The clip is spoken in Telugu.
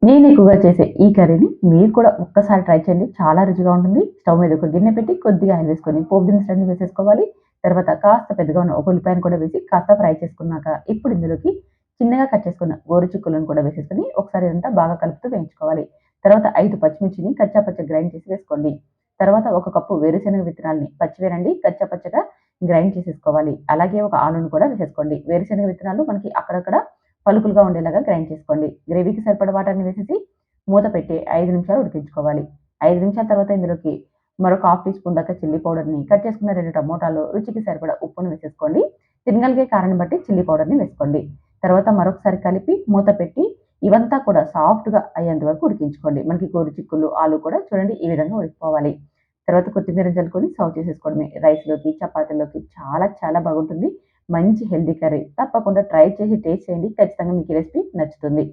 నేను ఎక్కువగా చేసే ఈ కర్రీని మీరు కూడా ఒక్కసారి ట్రై చేయండి. చాలా రుచిగా ఉంటుంది. స్టవ్ మీద ఒక గిన్నె పెట్టి కొద్దిగా ఆయిల్ వేసుకొని పోపు దినుసులన్నీ వేసేసుకోవాలి. తర్వాత కాస్త పెద్దగా ఉన్న ఒక ఉల్లిపాయను కూడా వేసి కాస్త ఫ్రై చేసుకున్నాక ఇప్పుడు ఇందులోకి చిన్నగా కట్ చేసుకున్న గోరుచిక్కులను కూడా వేసేసుకొని ఒకసారి ఇదంతా బాగా కలుపుతూ వేయించుకోవాలి. తర్వాత 5 పచ్చిమిర్చిని కచ్చా పచ్చా గ్రైండ్ చేసి వేసుకోండి. తర్వాత ఒక కప్పు వేరుశెనగ విత్తనాల్ని పచ్చివేనండి కచ్చా పచ్చగా గ్రైండ్ చేసేసుకోవాలి. అలాగే ఒక ఆలుని కూడా వేసేసుకోండి. వేరుశెనగ విత్తనాలు మనకి అక్కడక్కడ పలుకులుగా ఉండేలాగా గ్రైండ్ చేసుకోండి. గ్రేవీకి సరిపడా వాటర్‌ని వేసేసి మూత పెట్టి 5 నిమిషాలు ఉడికించుకోవాలి. 5 నిమిషాల తర్వాత ఇందులోకి మరొక హాఫ్ టీ స్పూన్ దాకా చిల్లీ పౌడర్‌ని, కట్ చేసుకున్న 2 టమోటాలు, రుచికి సరిపడా ఉప్పును వేసేసుకోండి. తినగలిగే కారాన్ని బట్టి చిల్లీ పౌడర్‌ని వేసుకోండి. తర్వాత మరొకసారి కలిపి మూత పెట్టి ఇవంతా కూడా సాఫ్ట్‌గా అయ్యేంత వరకు ఉడికించుకోండి. మనకి గోరు చిక్కుళ్ళు, ఆలు కూడా చూడండి ఈ విధంగా ఉడికిపోవాలి. తర్వాత కొత్తిమీర జల్లుకొని సర్వ్ చేసేసుకోవడమే. రైస్‌లోకి, చపాతీలోకి చాలా చాలా బాగుంటుంది. మంచి హెల్తీ కర్రీ. తప్పకుండా ట్రై చేసి టేస్ట్ చేయండి. ఖచ్చితంగా మీకు ఈ రెసిపీ నచ్చుతుంది.